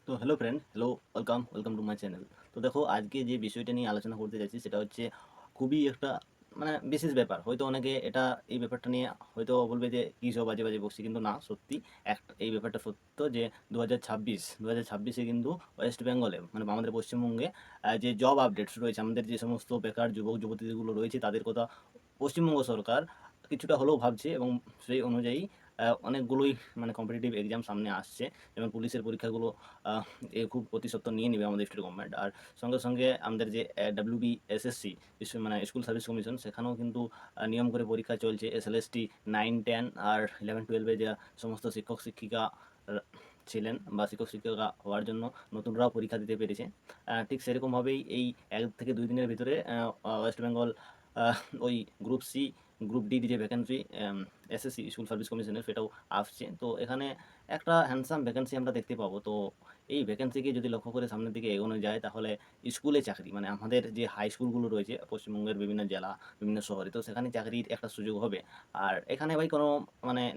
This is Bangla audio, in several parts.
তো hello friend, hello, welcome to my channel. তো দেখো, আজকে যে বিষয়টা নিয়ে আলোচনা করতে যাচ্ছি সেটা হচ্ছে খুবই একটা বিশেষ ব্যাপার। হয়তো অনেকে এই ব্যাপারটা নিয়ে হয়তো বলবে যে কী সব বাজে বাজে বকছি, কিন্তু না, সত্যি এই ব্যাপারটা সত্য যে 2026 কিন্তু ওয়েস্ট বেঙ্গলে আমাদের পশ্চিমবঙ্গে যে জব আপডেটস রয়েছে, আমাদের যে সমস্ত বেকার যুবক যুবতীগুলো রয়েছে তাদের কথা পশ্চিমবঙ্গ সরকার কিছুটা হলেও ভাবছে, এবং সেই অনুযায়ী অনেকগুলোই কম্পিটিটিভ এক্সাম সামনে আসছে। যেমন পুলিশের পরীক্ষাগুলো আহ, খুব অতি সত্বর নিয়ে নেবে আমাদের স্টেট গভর্নমেন্ট। আর সঙ্গে সঙ্গে আমাদের যে WBSSC স্কুল সার্ভিস কমিশন, সেখানেও কিন্তু নিয়ম করে পরীক্ষা চলছে। SLST 9-10 আর 11-12-এ যে সমস্ত শিক্ষক শিক্ষিকা আহ, ছিলেন বা শিক্ষক শিক্ষিকা হওয়ার জন্য নতুনরাও পরীক্ষা দিতে পেরেছে। ঠিক সেরকমভাবেই এই 1 থেকে 2 দিনের ভিতরে ওয়েস্ট বেঙ্গল ওই গ্রুপ সি গ্রুপ ডি যে ভ্যাকেন্সি SSC স্কুল সার্ভিস কমিশনের, সেটাও আসছে। তো এখানে একটা হ্যান্ডসাম ভ্যাকেন্সি আমরা দেখতে পাবো। তো এই ভ্যাকেন্সিকে যদি লক্ষ্য করে সামনের দিকে এগোনো যায়, তাহলে স্কুলে চাকরি আমাদের যে হাই স্কুলগুলো রয়েছে পশ্চিমবঙ্গের বিভিন্ন জেলা, বিভিন্ন শহরে, তো সেখানে চাকরির একটা সুযোগ হবে। আর এখানে ভাই কোনো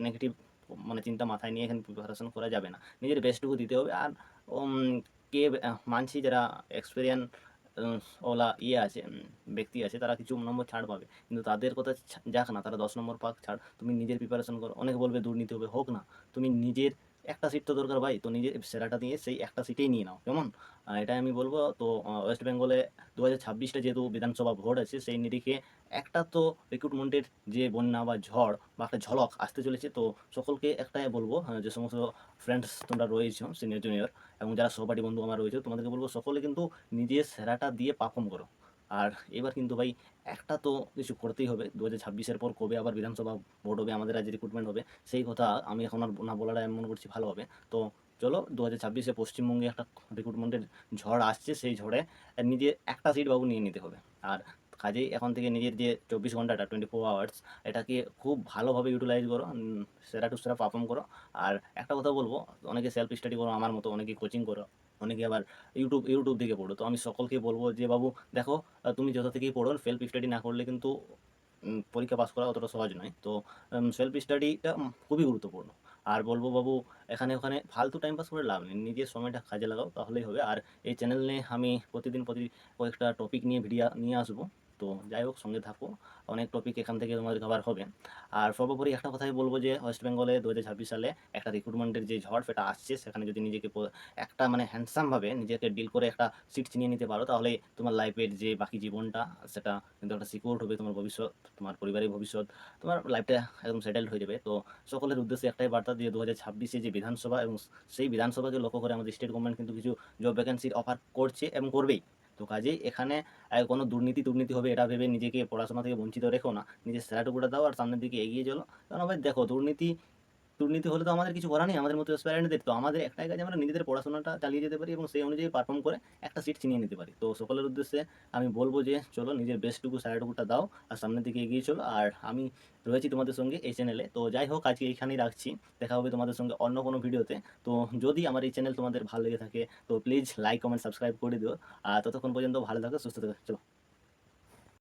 নেগেটিভ চিন্তা মাথায় নিয়ে এখানে প্রিপারেশন করা যাবে না। নিজের বেস্টটুকু দিতে হবে। আর উম, কে মানছি যারা এক্সপেরিয়েন্স ওলা আছে, ব্যক্তি আছে, তারা কিছু নম্বর ছাড় পাবে, কিন্তু তাদের কথা যাক না, তারা 10 নম্বর পাক ছাড়, তুমি নিজের প্রিপারেশন করো। অনেকে বলবে দুর্নীতি হবে, হোক না, তুমি নিজের একটা সিট তো দরকার ভাই, তো নিজের সেরাটা দিয়ে সেই একটা সিটেই নিয়ে নাও, কেমন? এটাই আমি বলবো। তো ওয়েস্ট বেঙ্গলে 2026টা যেহেতু বিধানসভা ভোট আছে, সেই নিরিখে একটা তো রিক্রুটমেন্টের যে বন্যা বা ঝড় বা একটা ঝলক আসতে চলেছে। তো সকলকে একটাই বলবো, যে সমস্ত ফ্রেন্ডস তোমরা রয়েছো, সিনিয়র জুনিয়র, এবং যারা সহপাঠী বন্ধু আমার রয়েছে, তোমাদেরকে বলবো সকলে কিন্তু নিজের সেরাটা দিয়ে পারফর্ম করো। আর এবার কিন্তু ভাই একটা তো কিছু করতেই হবে। 2026-এর পর কবে আবার বিধানসভা ভোট হবে, আমাদের রাজ্যে রিক্রুটমেন্ট হবে, সেই কথা আমি এখন আর না বলাটা আমি মনে করছি ভালো হবে। তো চলো, 2026-এ পশ্চিমবঙ্গে একটা রিক্রুটমেন্টের ঝড় আসছে, সেই ঝড়ে নিজের একটা সিট বাবু নিয়ে নিতে হবে। আর কাজেই এখন থেকে নিজের যে 24 ঘন্টাটা, 24 আওয়ার্স, এটাকে খুব ভালোভাবে ইউটিলাইজ করো, সেরা টু সেরা পারফর্ম করো। আর একটা কথা বলবো, অনেকে সেলফ স্টাডি করো আমার মতো, অনেকে কোচিং করো, অনেকে আবার ইউটিউব থেকে পড়ো। তো আমি সকলকে বলবো যে বাবু দেখো, তুমি যত থেকেই পড়ো, সেলফ স্টাডি না করলে কিন্তু পরীক্ষা পাস করা অতটা সহজ নয়। তো সেলফ স্টাডিটা খুবই গুরুত্বপূর্ণ। আর বলবো বাবু, এখানে ওখানে ফালতু টাইম পাস করে লাভ নেই, নিজের সময়টা কাজে লাগাও, তাহলেই হবে। আর এই চ্যানেল নিয়ে আমি প্রতিদিন কয়েকটা টপিক নিয়ে ভিডিও নিয়ে আসবো। তো যাই হোক, সঙ্গে থাকো, অনেক টপিক এখান থেকে তোমাদের কভার হবে। আর সর্বোপরি একটা কথাই বলবো যে ওয়েস্ট বেঙ্গলে 2026 সালে একটা রিক্রুটমেন্টের যে ঝড় সেটা আসছে, সেখানে যদি নিজেকে একটা হ্যান্ডসামভাবে নিজেকে ডিল করে একটা সিট চিনিয়ে নিতে পারো, তাহলে তোমার লাইফের যে বাকি জীবনটা, সেটা কিন্তু একটা সিকিউর হবে। তোমার ভবিষ্যৎ, তোমার পরিবারের ভবিষ্যৎ, তোমার লাইফটা একদম সেটেলড হয়ে যাবে। তো সকলের উদ্দেশ্যে একটাই বার্তা দিয়ে, 2026-এ যে বিধানসভা, এবং সেই বিধানসভাকে লক্ষ্য করে আমাদের স্টেট গভর্নমেন্ট কিন্তু কিছু জব ভ্যাকেন্সির অফার করছে এবং করবেই। তো কাজেই এখানে কোনো দুর্নীতি হবে এটা ভেবে নিজেকে পড়াশোনা থেকে বঞ্চিত রেখো না, নিজের সেরাটুকুটা দাও আর সামনের দিকে এগিয়ে চলো। কারণ ভাই দেখো, দুর্নীতি দুর্নীতি হলে তো আমাদের কিছু করার নেই, আমাদের মতো অ্যাসপায়ারেন্টদের। তো আমাদের একটাই কাজ, আমরা নিজেদের পড়াশোনাটা চালিয়ে যেতে পারি এবং সেই অনুযায়ী পারফর্ম করে একটা সিট ছিনিয়ে নিতে পারি। তো সকলের উদ্দেশ্যে আমি বলবো যে চলো, নিজের বেস্টটুকু স্যালাডটুকুটা দাও আর সামনের দিকে এগিয়ে চলো। আর আমি রয়েছি তোমাদের সঙ্গে এই চ্যানেলে। তো যাই হোক, আজকে এইখানেই রাখছি, দেখা হবে তোমাদের সঙ্গে অন্য কোনো ভিডিওতে। তো যদি আমার এই চ্যানেল তোমাদের ভালো লেগে থাকে, তো প্লিজ লাইক কমেন্ট সাবস্ক্রাইব করে দিও। আর ততক্ষণ পর্যন্ত ভালো থাকো, সুস্থ থাকো, চলো।